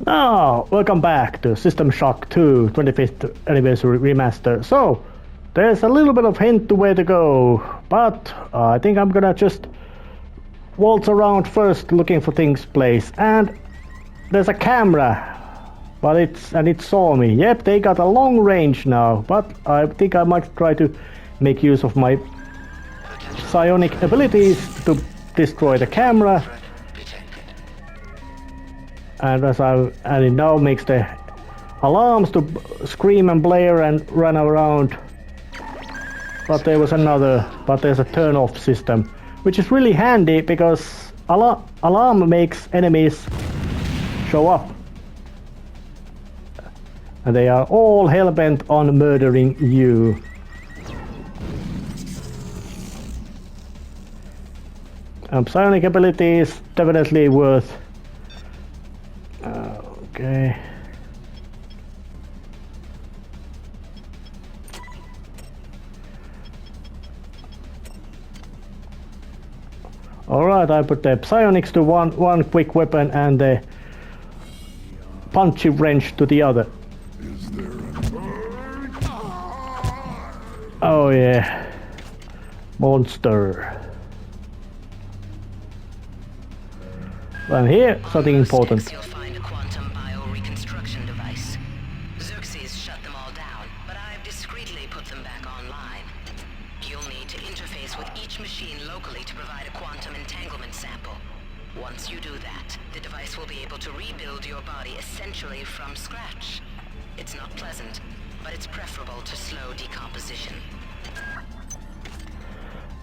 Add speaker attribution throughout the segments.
Speaker 1: Now, welcome back to System Shock 2 25th Anniversary Remaster. So, there's a little bit of hint to where to go, but I think I'm gonna just waltz around first looking for things place. And there's a camera, but it saw me. Yep, they got a long range now, but I think I might try to make use of my psionic abilities to destroy the camera. And it now makes the alarms to scream and blare and run around. But there's a turn off system, which is really handy because alarm makes enemies show up. And they are all hellbent on murdering you. Psionic ability is definitely worth. Okay. Alright, I put the psionics to one quick weapon and the punchy wrench to the other. Oh yeah. Monster. And here, something important.
Speaker 2: You'll find a quantum bioreconstruction device. Xerxes shut them all down, but I've discreetly put them back online. You'll need to interface with each machine locally to provide a quantum entanglement sample. Once you do that, the device will be able to rebuild your body essentially from scratch. It's not pleasant, but it's preferable to slow decomposition.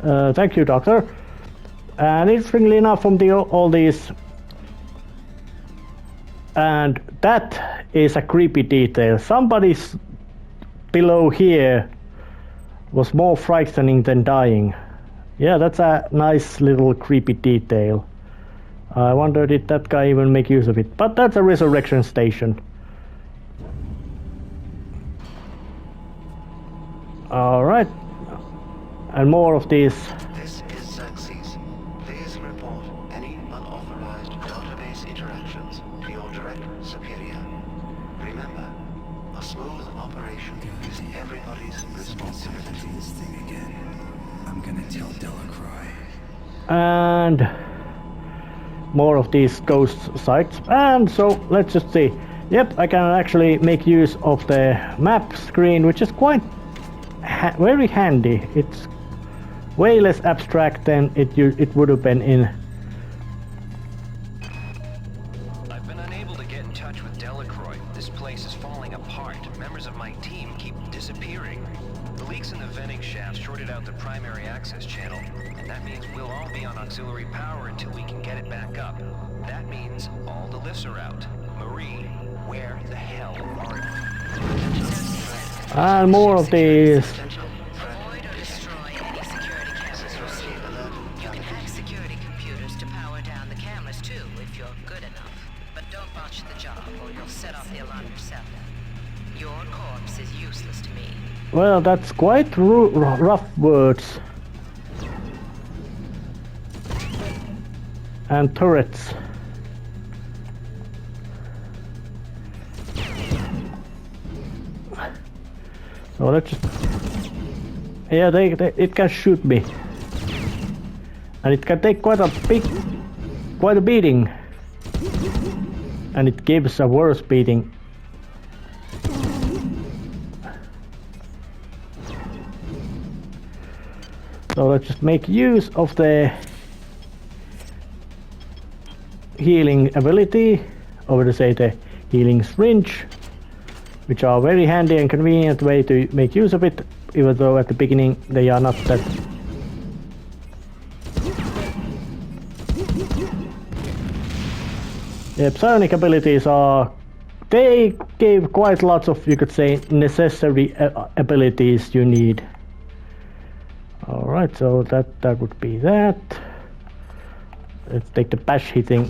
Speaker 1: Thank you, Doctor. And interestingly enough, from all these. And that is a creepy detail. Somebody's below here was more frightening than dying. Yeah, that's a nice little creepy detail. I wonder did that guy even make use of it. But that's a resurrection station. Alright. And more of these.
Speaker 3: This is Xerxes. Please report any unauthorized database interactions to your direct superior. Remember, a smooth operation is everybody's responsibility.
Speaker 4: This thing again. I'm gonna tell Delacroix.
Speaker 1: And more of these ghost sites. And so let's just see. Yep, I can actually make use of the map screen, which is quite very handy. It's way less abstract than it would have been in.
Speaker 5: I've been unable to get in touch with Delacroix. This place is falling apart. Members of my team keep disappearing. The leaks in the venting shaft shorted out the primary access channel, and that means we'll all be on auxiliary power until we can get it back up. That means all the lifts are out. Marie, where the hell are you?
Speaker 1: And more of these.
Speaker 2: Avoid or destroy any security cameras you see. You can hack security computers to power down the cameras too, if you're good enough. But don't botch the job, or you'll set off the alarm yourself. Your corpse is useless to me.
Speaker 1: Well, that's quite rough words. And turrets. So let's just. Yeah, it can shoot me, and it can take quite a beating, and it gives a worse beating. So let's just make use of the healing ability, or to say the healing syringe, which are very handy and convenient way to make use of it, even though at the beginning they are not that. The psionic abilities they gave quite lots of, you could say, necessary abilities you need. Alright, so that would be that. Let's take the bash hitting.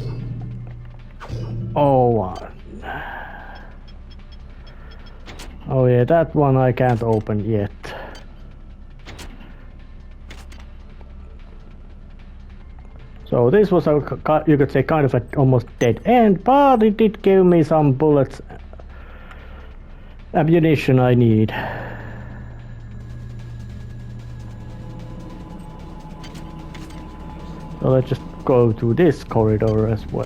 Speaker 1: Oh yeah, that one I can't open yet. So this was a, you could say, kind of an almost dead end, but it did give me some bullets, ammunition I need. So let's just go to this corridor as well.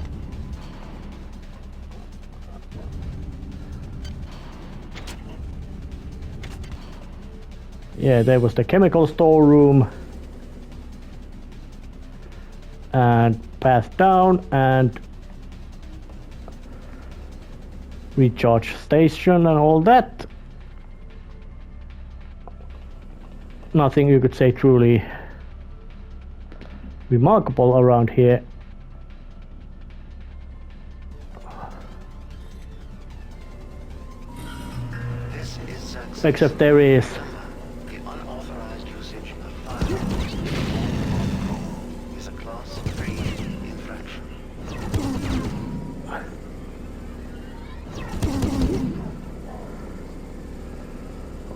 Speaker 1: Yeah, there was the chemical storeroom. And path down and recharge station and all that. Nothing you could say truly remarkable around here.
Speaker 3: This is
Speaker 1: Except there is
Speaker 3: the unauthorized usage of firearms is a class 3 infraction.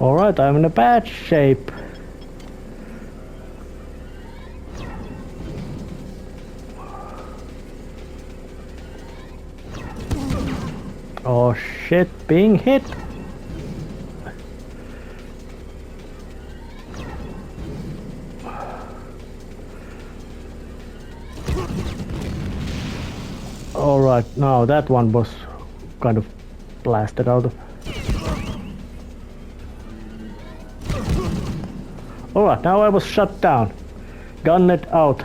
Speaker 1: alright, I'm in a bad shape. Oh shit, being hit. Alright, now that one was kind of blasted out of. Alright, now I was shut down. Gunned out.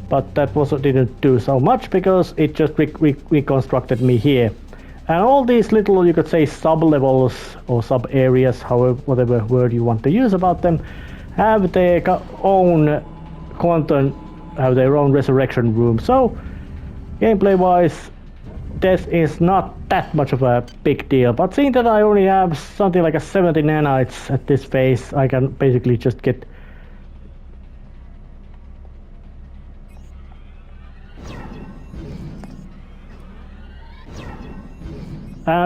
Speaker 1: But that didn't do so much because it just reconstructed me here. And all these little, you could say, sub-levels or sub-areas, however, whatever word you want to use about them, have their own quantum, have their own resurrection room. So, gameplay-wise, death is not that much of a big deal. But seeing that I only have something like a 70 nanites at this phase, I can basically just get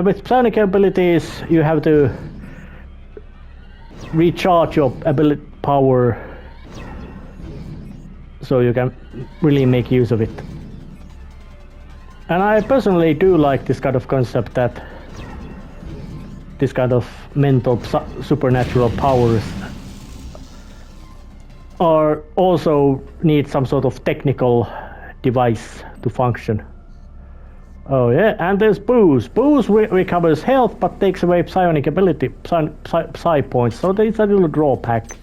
Speaker 1: with psionic abilities, you have to recharge your ability power so you can really make use of it. And I personally do like this kind of concept that this kind of mental supernatural powers are also need some sort of technical device to function. Oh yeah, and there's booze. Booze recovers health but takes away psionic ability, psi points, so it's a little drawback.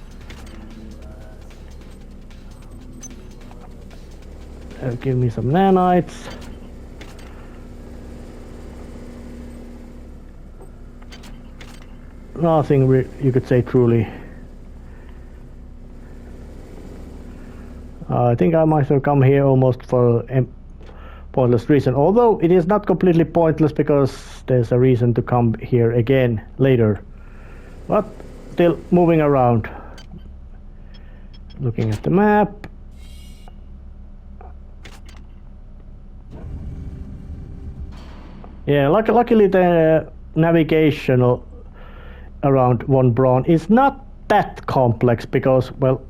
Speaker 1: Give me some nanites. Nothing you could say truly. I think I might have come here almost for pointless reason, although it is not completely pointless because there's a reason to come here again later. But still moving around. Looking at the map. Yeah, luckily the navigation around Von Braun is not that complex because, well,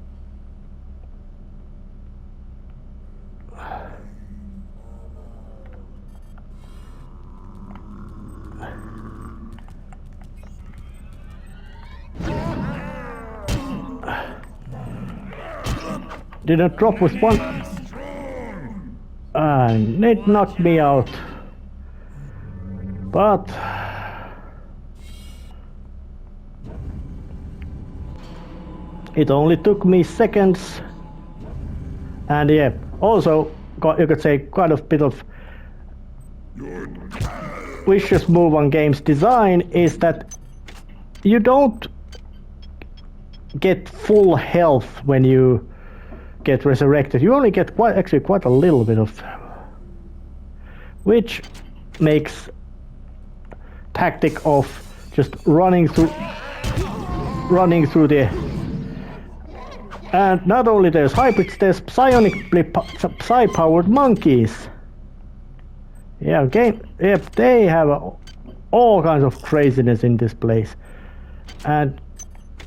Speaker 1: didn't drop with one, and it knocked me out. But it only took me seconds, and yeah, also you could say quite a bit of vicious move on game's design is that you don't get full health when you get resurrected. You only get quite a little bit of, which makes tactic of just running through the, and not only there's hybrids, there's psi-powered monkeys. Yeah, they have all kinds of craziness in this place, and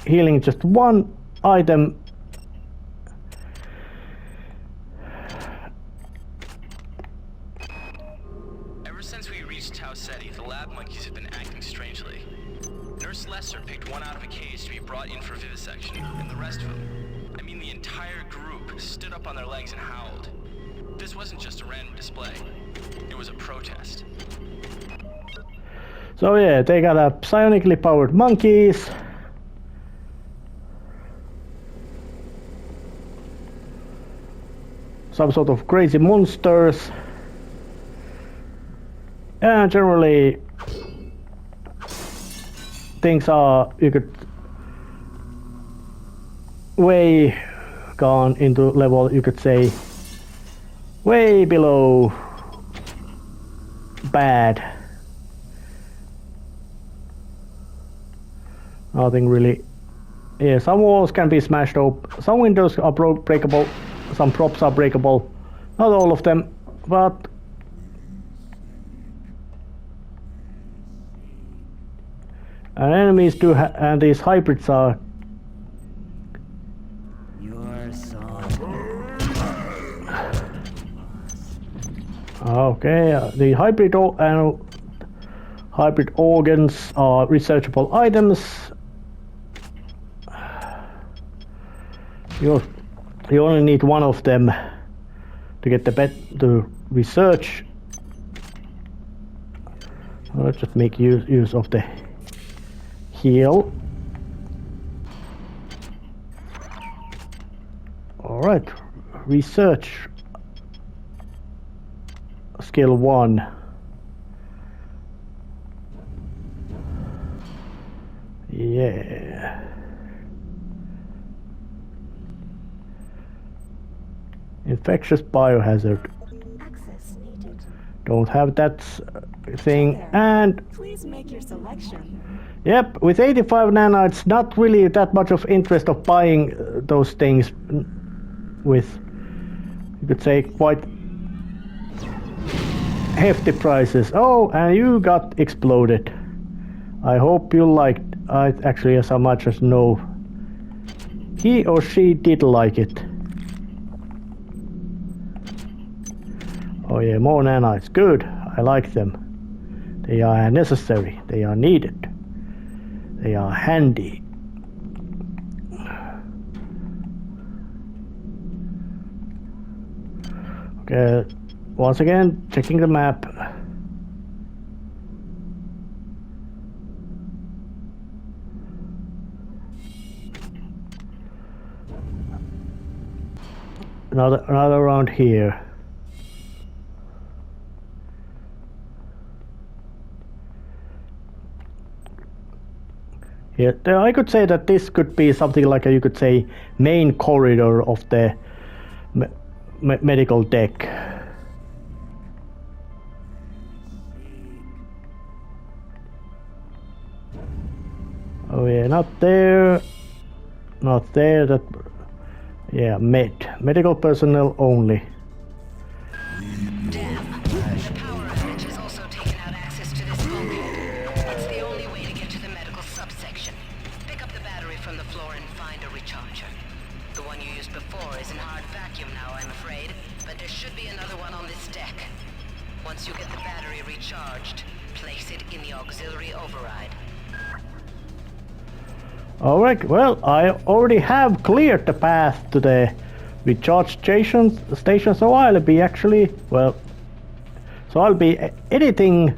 Speaker 1: healing just one item
Speaker 6: Ever since we reached Tau Ceti, the lab monkeys have been acting strangely. Nurse Lesser picked one out of a cage to be brought in for vivisection, and the rest of them, I mean the entire group, stood up on their legs and howled. This wasn't just a random display. It was a protest.
Speaker 1: So yeah, they got a psionically powered monkeys. Some sort of crazy monsters. And generally things are, you could way gone into level, you could say, way below bad. Nothing really. Yeah, some walls can be smashed open, some windows are breakable, some props are breakable. Not all of them, but and enemies do and these hybrids are. Okay, the hybrid hybrid organs are researchable items. You only need one of them to get the research. Let's just make use of the heal. Alright, research skill 1. Yeah. Infectious biohazard.
Speaker 7: Access needed.
Speaker 1: Don't have that thing.
Speaker 7: There.
Speaker 1: And
Speaker 7: Please make your selection.
Speaker 1: yep, with 85 nanites, not really that much of interest of buying those things with, you could say, quite hefty prices. Oh, and you got exploded. I hope you liked. I actually, as much as know, he or she did like it. Oh yeah, more nanites. Good. I like them. They are necessary. They are needed. They are handy. Okay, once again, checking the map. Another around here. Yeah, I could say that this could be something like you could say main corridor of the medical deck. Oh yeah, not there, not there. That yeah, medical personnel only.
Speaker 2: Damn. The power outage has also taken out access to this bulkhead. It's the only way to get to the medical subsection. Pick up the battery from the floor and find a recharger. The one you used before is in hard vacuum now, I'm afraid, but there should be another one on this deck. Once you get the battery recharged, place it in the auxiliary override.
Speaker 1: Alright, well, I already have cleared the path to the recharge station, so I'll be actually, well, so I'll be editing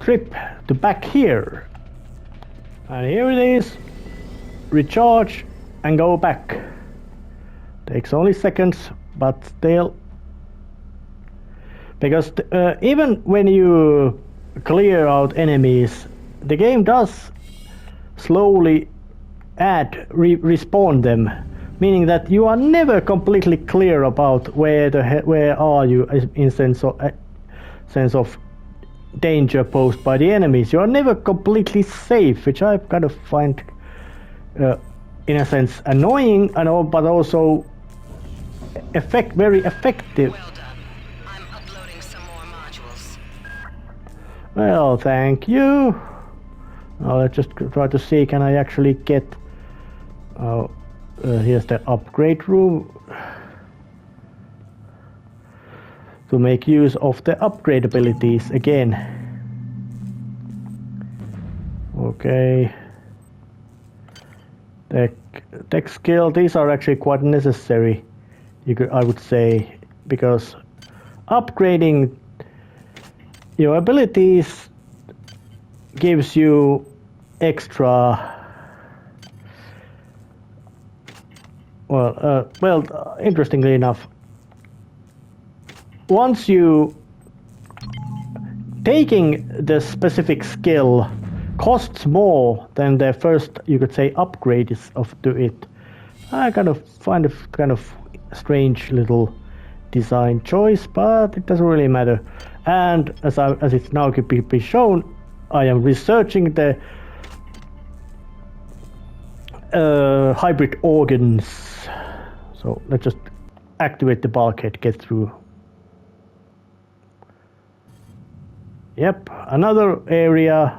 Speaker 1: trip to back here. And here it is, recharge and go back. Takes only seconds, but still. Because even when you clear out enemies, the game does slowly respawn them, meaning that you are never completely clear about where are you in sense of danger posed by the enemies. You are never completely safe, which I kind of find in a sense annoying, but also very effective.
Speaker 2: Well done. I'm uploading some more modules.
Speaker 1: Well, thank you. Now let's just try to see, can I actually get here's the upgrade room. to make use of the upgrade abilities again. Okay. Tech skill, these are actually quite necessary, I would say, because upgrading your abilities gives you extra, interestingly enough, once you taking the specific skill costs more than the first, you could say, upgrade to it. I kind of find a kind of strange little design choice, but it doesn't really matter. And as it's now could be shown, I am researching the hybrid organs. So let's just activate the bulkhead, get through. Yep, another area.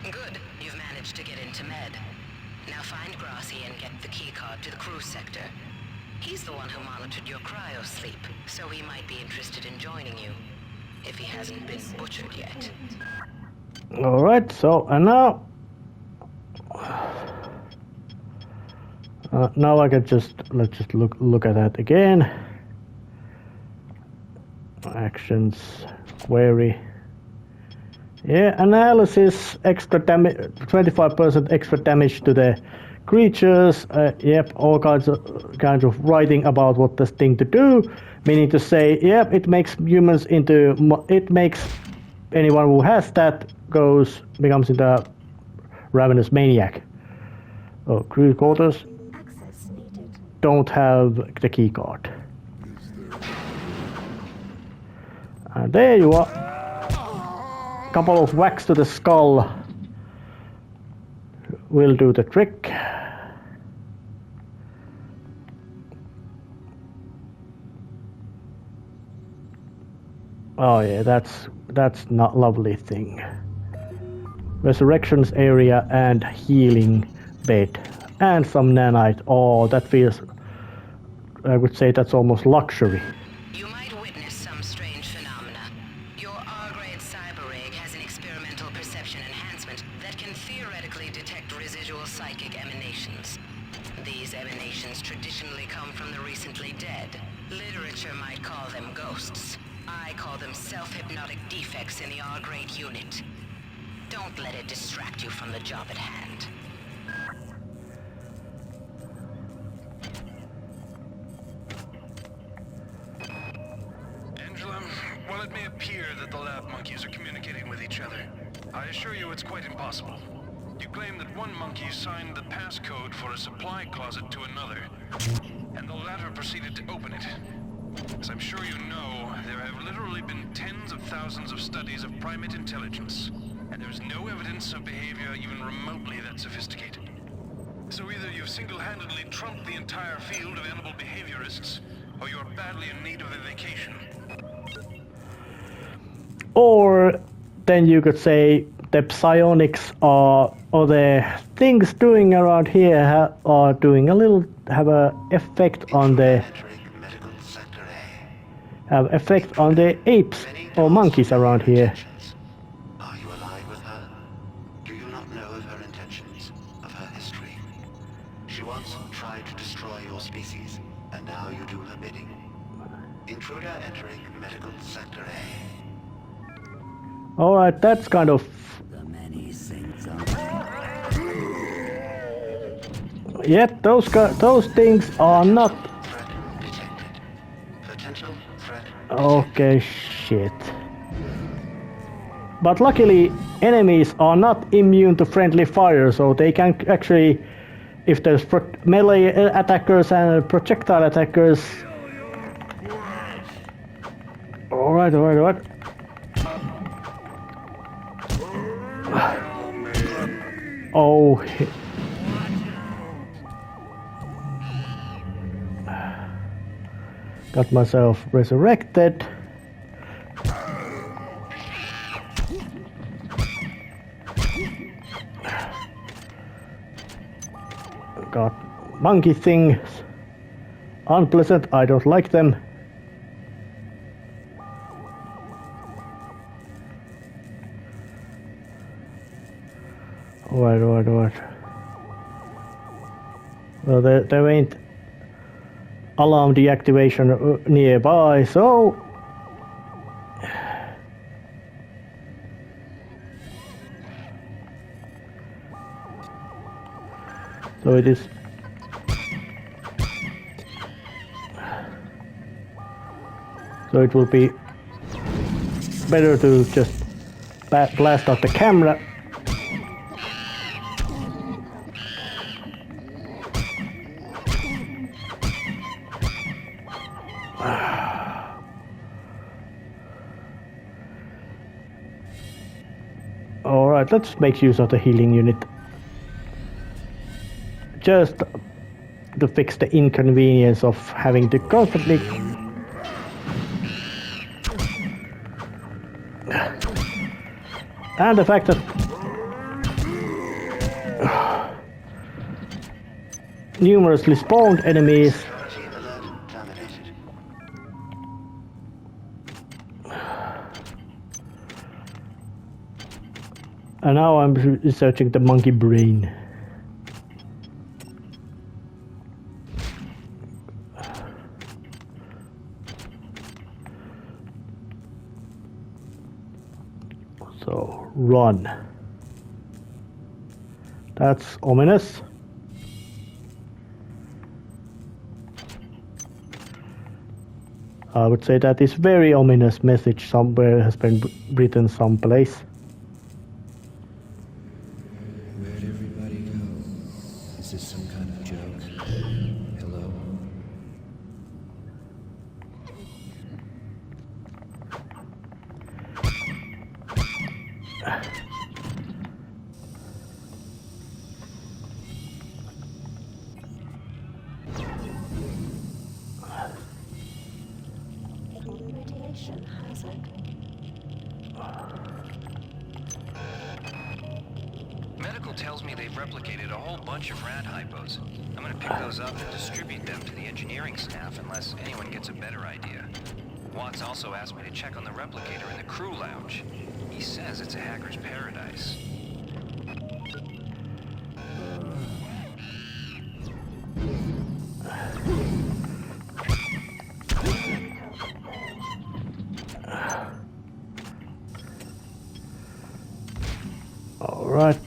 Speaker 2: Good, you've managed to get into Med. Now find Grassi and get the keycard to the crew sector. He's the one who monitored your cryo sleep, so he might be interested in joining you, if he hasn't been butchered yet.
Speaker 1: Alright, so, and now... now I can let's just look at that again. Actions, query. Yeah, analysis, extra damage, 25% extra damage to the creatures. Yep, all kinds of writing about what this thing to do. Meaning to say, yep, it makes humans into, it makes anyone who has that becomes into a ravenous maniac. Oh, crew quarters
Speaker 7: Access needed.
Speaker 1: don't have the key card. And there you are. Couple of whacks to the skull will do the trick. Oh yeah, that's not lovely thing. Resurrections area and healing bed and some nanite. Oh, that feels, I would say that's almost luxury.
Speaker 2: You might witness some strange phenomena. Your R-grade cyber rig has an experimental perception enhancement that can theoretically detect residual psychic emanations. These emanations traditionally come from the recently dead. Literature might call them ghosts. I call them self-hypnotic defects in the R-grade unit. Don't let it distract you from the job at hand.
Speaker 5: Angela, while it may appear that the lab monkeys are communicating with each other, I assure you it's quite impossible. You claim that one monkey signed the passcode for a supply closet to another, and the latter proceeded to open it. As I'm sure you know, there have literally been tens of thousands of studies of primate intelligence, and there's no evidence of behavior even remotely that sophisticated. So either you've single-handedly trumped the entire field of animal behaviorists, or you're badly in need of a vacation.
Speaker 1: Or then you could say the psionics or the things doing around here are doing have a effect on the apes or monkeys around here.
Speaker 3: Are you allied with her? Do you not know of her intentions, of her history? She once tried to destroy your species, and now you do her bidding. Intruder entering medical sector A.
Speaker 1: Alright, that's kind of... Yep, those things are not...
Speaker 3: Threat detected. Potential threat.
Speaker 1: Okay, shit. But luckily, enemies are not immune to friendly fire, so they can actually... If there's melee attackers and projectile attackers... Alright. Oh... Got myself resurrected. Got monkey things. Unpleasant, I don't like them. Right. Well, there ain't alarm deactivation nearby, so... So it is... So it will be better to just blast out the camera. Alright, let's make use of the healing unit. Just to fix the inconvenience of having to constantly... And the fact that... numerously spawned enemies...
Speaker 3: Security alert terminated.
Speaker 1: And now I'm researching the monkey brain. So, run. That's ominous. I would say that is very ominous message somewhere has been written someplace.
Speaker 4: Where'd everybody go? Is this some kind of joke? Hello?
Speaker 7: Radiation hazard.
Speaker 5: Medical tells me they've replicated a whole bunch of rat hypos. I'm gonna pick those up and distribute them to the engineering staff unless anyone gets a better idea. Watts also asked me to check on the replicator in the crew lounge. He says it's a hacker's paradise.
Speaker 1: Alright.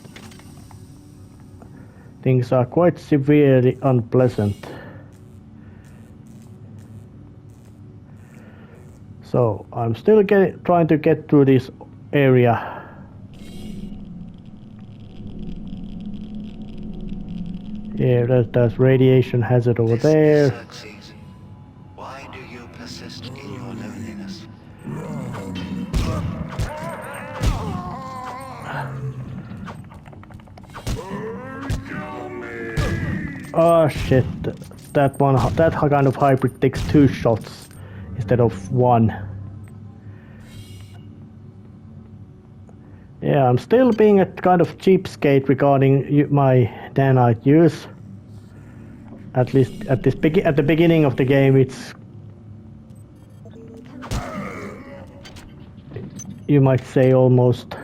Speaker 1: Things are quite severely unpleasant. So, I'm still trying to get through this area. Yeah, there's radiation hazard over there.
Speaker 3: Xerxes, why do you persist in your loneliness?
Speaker 1: Oh shit, that kind of hybrid takes 2 shots instead of 1. Yeah, I'm still being a kind of cheapskate regarding my nanite use. At least at the beginning of the game, it's, you might say, almost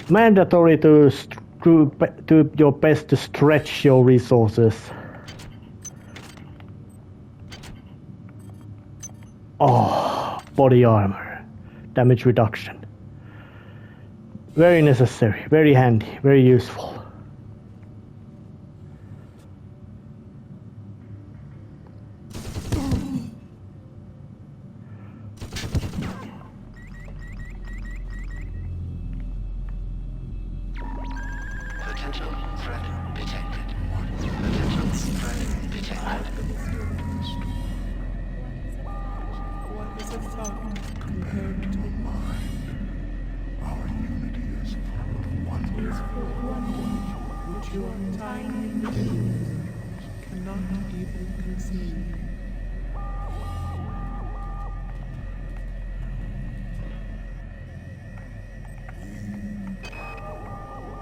Speaker 1: mandatory to do your best to stretch your resources. Oh, body armor, damage reduction. Very necessary, very handy, very useful.
Speaker 3: Potential threat detected. Potential threat detected.
Speaker 8: What is a thought compared to
Speaker 4: Our unity is one
Speaker 8: which your tiny individuals cannot even conceive?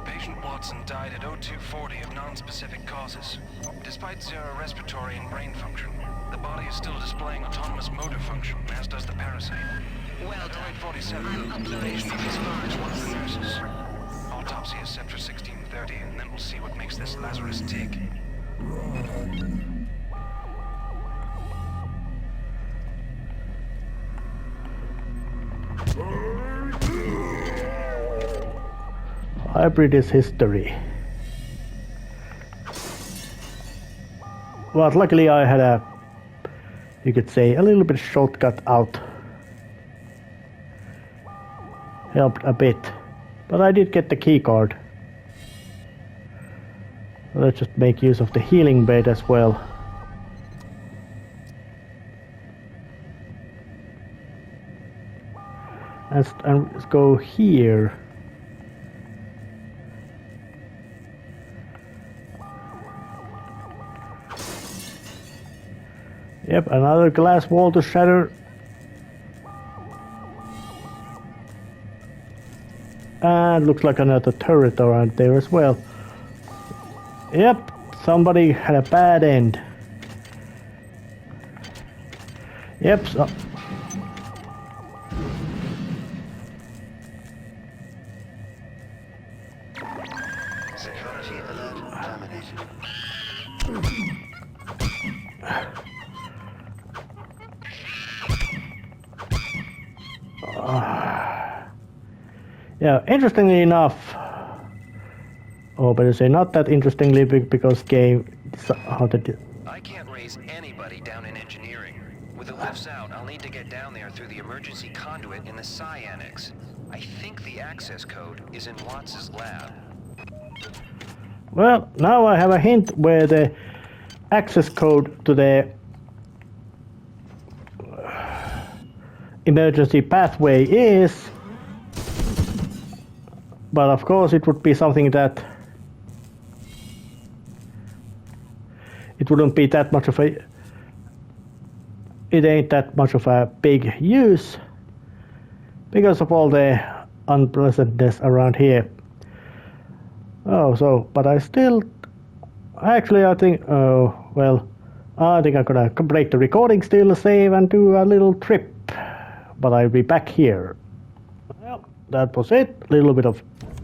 Speaker 5: Patient Watson died at 0240 of non-specific causes. Despite zero respiratory and brain function, the body is still displaying autonomous motor function, as does the parasite.
Speaker 2: Well done.
Speaker 5: 47.
Speaker 2: I'm uploading
Speaker 5: Patient is far as one of the nurses. autopsy is set for 16:30, and then we'll see what makes this Lazarus tick.
Speaker 1: Hybrid is history. But luckily I had a, you could say, a little bit shortcut out. Helped a bit. But I did get the key card. Let's just make use of the healing bed as well. And let's go here. Yep, another glass wall to shatter. And looks like another turret around there as well. Yep, somebody had a bad end. Yep, so
Speaker 3: Security alert terminated.
Speaker 1: yeah, interestingly enough, or better say not that interestingly, because game, how to do.
Speaker 5: I can't raise anybody down in engineering. With the lifts out, I'll need to get down there through the emergency conduit in the Psi Annex. I think the access code is in Watts' lab.
Speaker 1: Well, now I have a hint where the access code to the emergency pathway is. But of course it would be something that it wouldn't be that much of a, it ain't that much of a big use because of all the unpleasantness around here. Oh, so, but I still, actually I think, oh, well, I think I'm gonna break the recording, still save and do a little trip, but I'll be back here. Well, that was it, a little bit of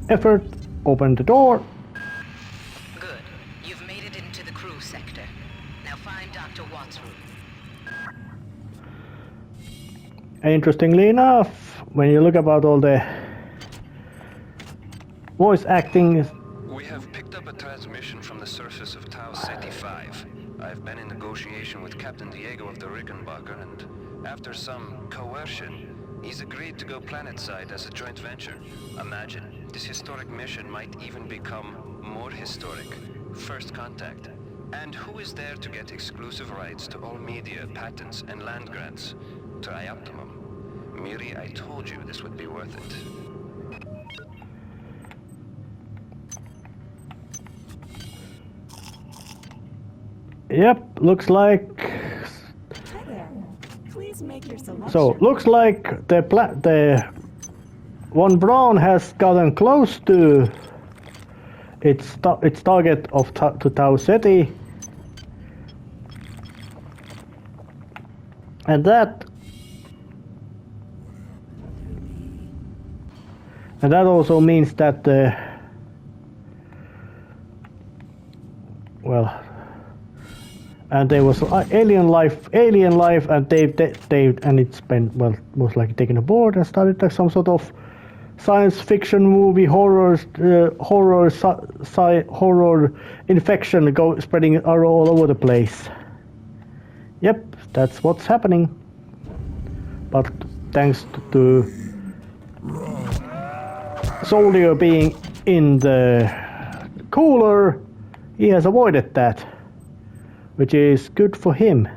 Speaker 1: effort, open the door.
Speaker 2: Good. You've made it into the crew sector. Now find Dr. Watt's room.
Speaker 1: Interestingly enough, when you look about all the voice acting.
Speaker 5: We have picked up a transmission from the surface of Tau Ceti 5. I've been in negotiation with Captain Diego of the Rickenbacker, and after some coercion, he's agreed to go planetside as a joint venture. Imagine, this historic mission might even become more historic. First contact. And who is there to get exclusive rights to all media, patents, and land grants? Trioptimum. Miri, I told you this would be worth it.
Speaker 1: Yep, looks like.
Speaker 7: Hi there. Please make your selection.
Speaker 1: So looks like the Von Braun has gotten close to its target of to Tau Ceti, and that also means that well. And there was alien life, and and it's been, well, most likely taken aboard and started like some sort of science fiction movie, horror infection spreading all over the place. Yep, that's what's happening. But thanks to Soldier being in the cooler, he has avoided that, which is good for him,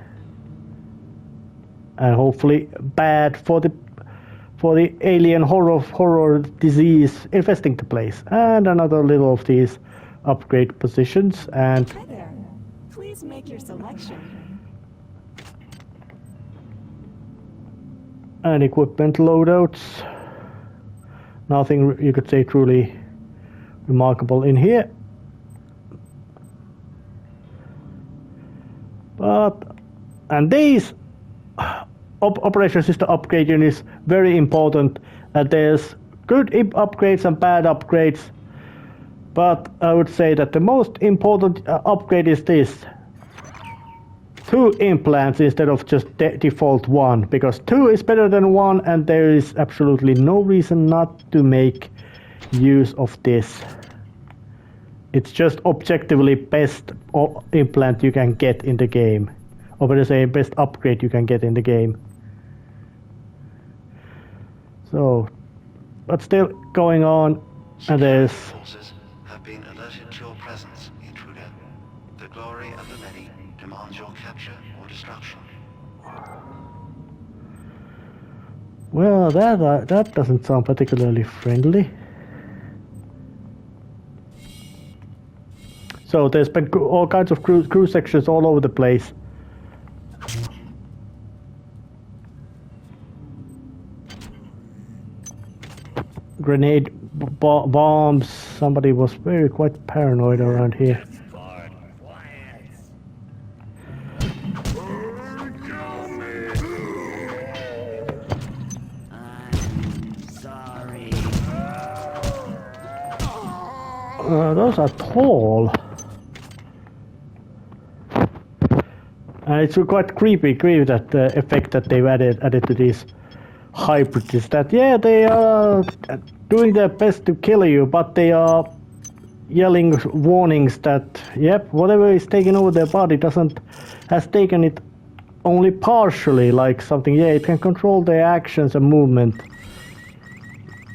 Speaker 1: and hopefully bad for the alien horror disease infesting the place. And another little of these upgrade positions, and
Speaker 7: Hi there. Please make your selection.
Speaker 1: and equipment loadouts. Nothing you could say truly remarkable in here. And these operation system upgrade units very important. There's good upgrades and bad upgrades. But I would say that the most important upgrade is this. 2 implants instead of just default 1, because 2 is better than 1 and there is absolutely no reason not to make use of this. It's just objectively best implant you can get in the game. Or better say, best upgrade you can get in the game. So, but still going on, and there's...
Speaker 3: Forces have been alerted to your presence, intruder. The glory of the many demands your capture or destruction.
Speaker 1: Well, that doesn't sound particularly friendly. So there's been all kinds of crew sections all over the place. Grenade bombs. Somebody was quite paranoid around here. Those are tall. And it's quite creepy that the effect that they've added to these hybrids is that, yeah, they are doing their best to kill you, but they are yelling warnings that, yep, whatever is taking over their body has taken it only partially, like something, yeah, it can control their actions and movement,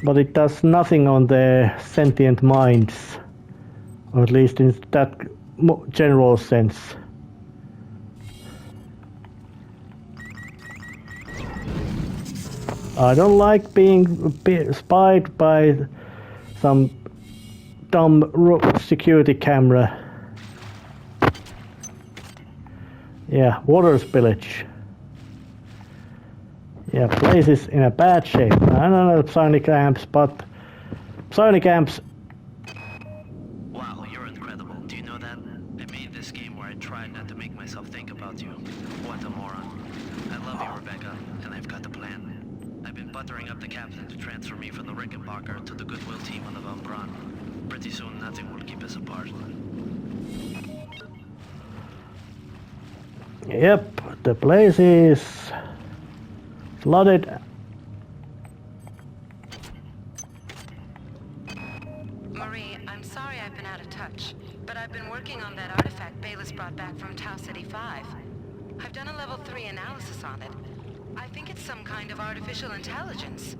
Speaker 1: but it does nothing on their sentient minds, or at least in that general sense. I don't like being spied by some dumb security camera. Yeah, water spillage. Yeah, place is in a bad shape. I don't know psionic amps, but psionic amps.
Speaker 9: Wow, you're incredible. Do you know that? I made this game where I tried not to make myself think about you. What a moron. I love you, Rebecca, and I've got the plan. I've been buttering up the captain to transfer me from the Rickenbacker to the Goodwill team on the Von Braun. Pretty soon, nothing will keep us apart.
Speaker 1: Yep, the place is flooded.
Speaker 2: Marie, I'm sorry I've been out of touch, but I've been working on that artifact Bayless brought back from Tau City 5. I've done a level 3 analysis on it. I think it's some kind of artificial intelligence.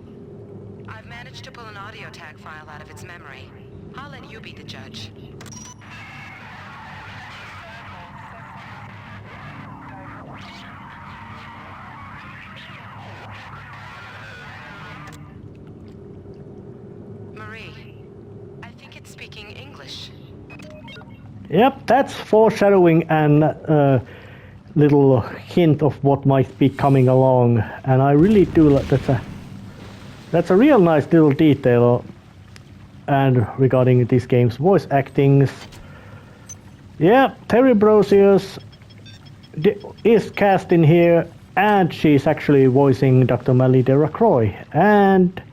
Speaker 2: I've managed to pull an audio tag file out of its memory. I'll let you be the judge. Marie, I think it's speaking English.
Speaker 1: Yep, that's foreshadowing and little hint of what might be coming along, and I really do like that's a real nice little detail. And regarding this game's voice actings, yeah, Terry Brosius is cast in here, and she's actually voicing Dr. Mally Delacroix. And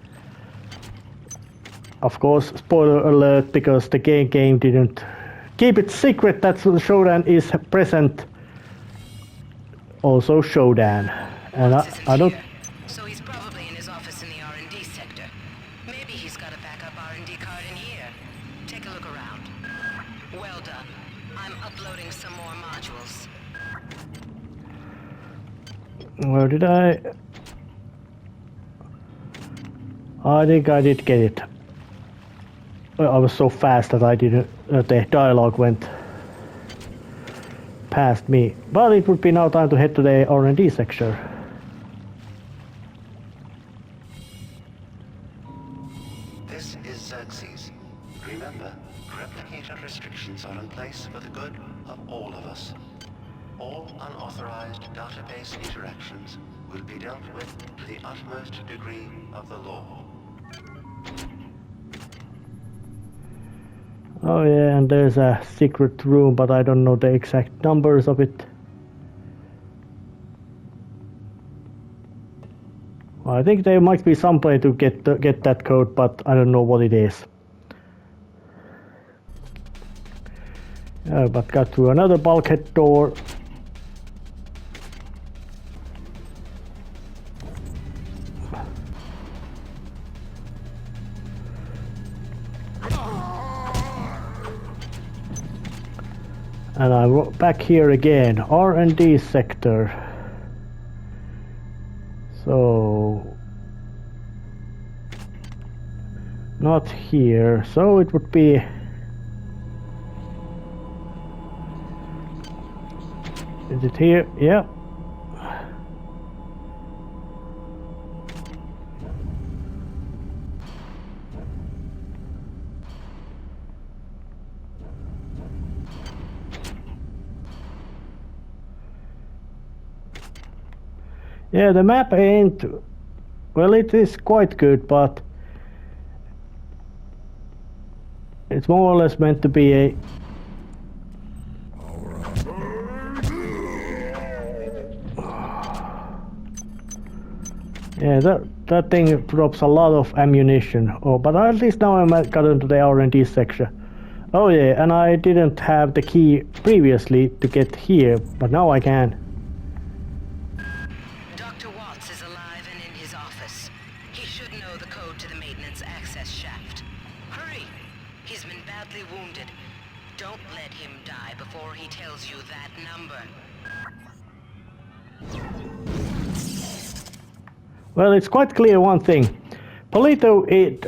Speaker 1: of course, spoiler alert, because the game didn't keep it secret that Shodan is present. Also Shodan, and I don't.
Speaker 2: So he's probably in his office in the R&D sector. Maybe he's got a backup R&D card in here. Take a look around. Well done. I'm uploading some more modules.
Speaker 1: Where did I think I did get it. Well, I was so fast that I didn't. The dialogue went past me, but it would be now time to head to the R&D sector.
Speaker 3: This is Xerxes. Remember, replicator restrictions are in place for the good of all of us. All unauthorized database interactions will be dealt with to the utmost degree of the law.
Speaker 1: Oh yeah, and there's a secret room, but I don't know the exact numbers of it. Well, I think there might be some way to get that code, but I don't know what it is. But got through another bulkhead door. And I'm back here again, R&D sector. So not here, so it would be is it here? Yeah. Yeah, the map ain't, well, it is quite good, but it's more or less meant to be a yeah, that thing drops a lot of ammunition. Oh, but at least now I got into the R&D section. Oh yeah, and I didn't have the key previously to get here, but now I can.
Speaker 2: Dr. Watts is alive and in his office. He should know the code to the maintenance access shaft. Hurry! He's been badly wounded. Don't let him die before he tells you that number.
Speaker 1: Well, it's quite clear one thing. Polito, it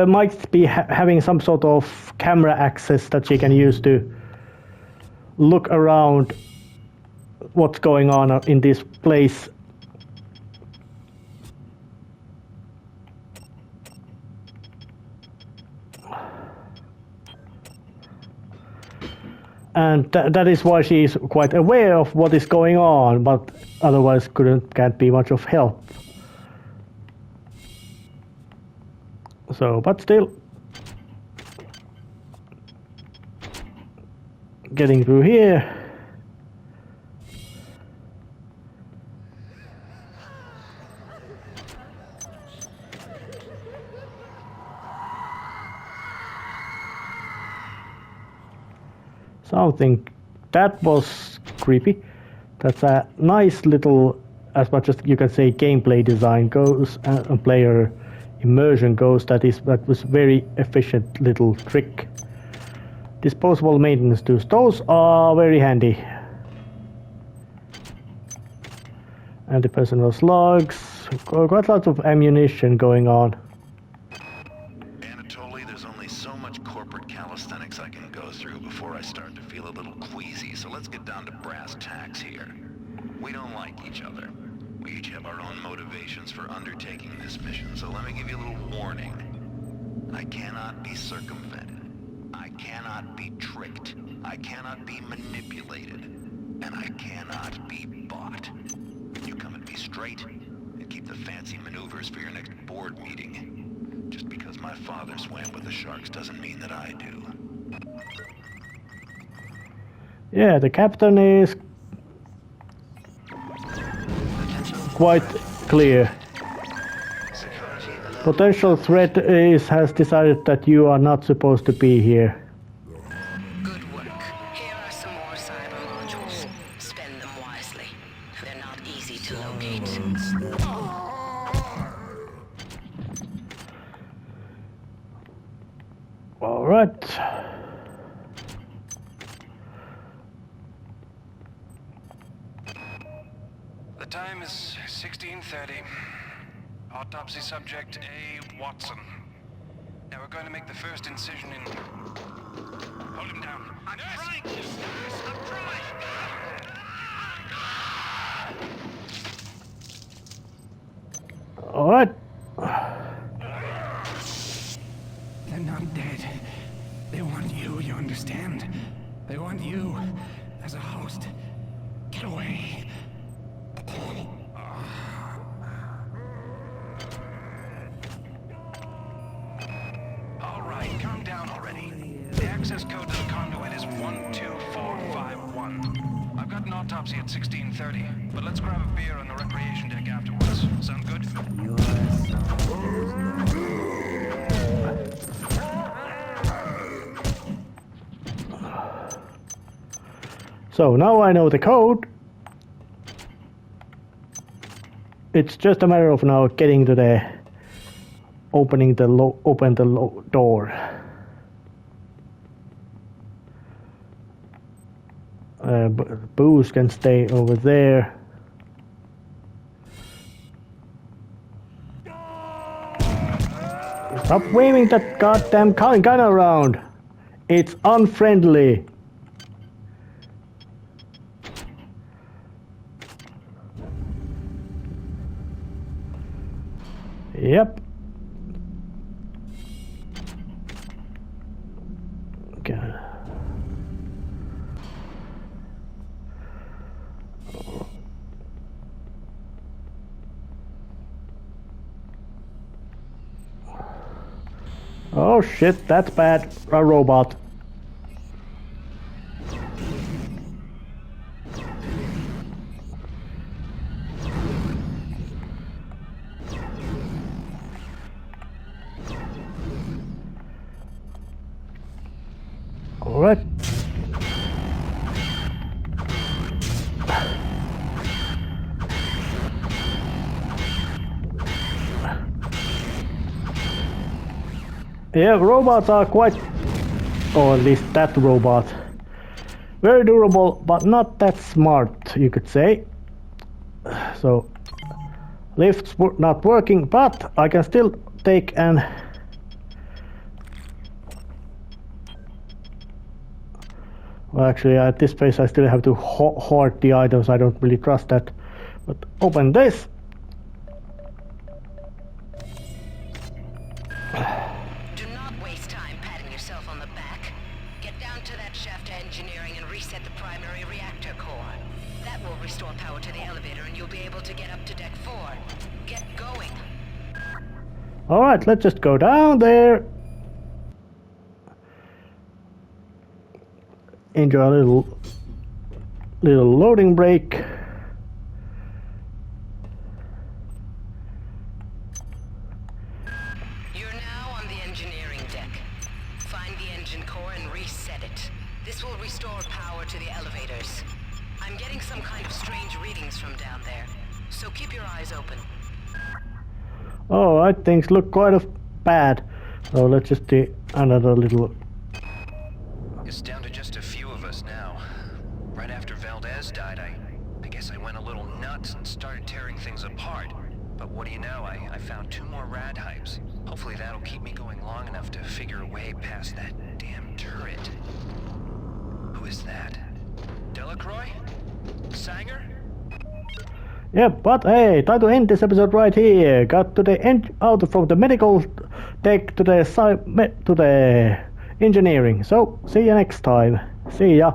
Speaker 1: might be having some sort of camera access that she can use to look around what's going on in this place. And that is why she is quite aware of what is going on, but otherwise can't be much of help. So, but still, getting through here. Something that was creepy. That's a nice little, as much as you can say gameplay design goes and player immersion goes, that was very efficient little trick. Disposable maintenance tools, those are very handy. And the personal slugs, quite lots of ammunition going on.
Speaker 10: There's only so much corporate calisthenics I can go through before I start to feel a little queasy, so let's get down to brass tacks here. We don't like each other. We each have our own motivations for undertaking this mission, so let me give you a little warning. I cannot be circumvented. I cannot be tricked. I cannot be manipulated. And I cannot be bought. You come at me straight, and keep the fancy maneuvers for your next board meeting. Just because my father swam with the sharks doesn't mean that I do.
Speaker 1: Yeah, the captain is quite clear. Potential threat has decided that you are not supposed to be here.
Speaker 2: Good work. Here are some more cyber modules. Spend them wisely. They're not easy to locate.
Speaker 1: All right.
Speaker 5: The time is 16:30. Autopsy subject A. Watson. Now we're going to make the first incision in... Hold him down. I'm trying to. I'm trying.
Speaker 1: All right.
Speaker 8: They're not dead. They want you, you understand? They want you as a host. Get away.
Speaker 5: All right, calm down already. The access code to the conduit is 12451. I've got an autopsy at 16:30, but let's grab a beer on the recreation deck afterwards. Sound good?
Speaker 1: So now I know the code. It's just a matter of now getting to the open the door. Booze can stay over there. Stop waving that goddamn gun around. It's unfriendly. Yep. Okay. Oh shit, that's bad. A robot. Alright. Yeah, robots are quite, or at least that robot, very durable, but not that smart, you could say. So, lifts not working, but I can still take an... Well, actually, at this place I still have to hoard the items, I don't really trust that. But open this.
Speaker 2: Do not waste time patting yourself on the back. Get down to that shaft to engineering and reset the primary reactor core. That will restore power to the elevator and you'll be able to get up to deck 4. Get going.
Speaker 1: Alright, let's just go down there. Enjoy a little loading break.
Speaker 2: You're now on the engineering deck. Find the engine core and reset it. This will restore power to the elevators. I'm getting some kind of strange readings from down there, so keep your eyes open.
Speaker 1: Oh, things look quite bad. So let's just do another little...
Speaker 5: It's down to just a few of us now. Right after Valdez died, I guess I went a little nuts and started tearing things apart. But what do you know, I found 2 more rad hypes. Hopefully that'll keep me going long enough to figure a way past that damn turret. Who is that? Delacroix? Sanger?
Speaker 1: Yeah, but hey, time to end this episode right here. Got to the end out from the medical deck to the engineering. So see you next time. See ya.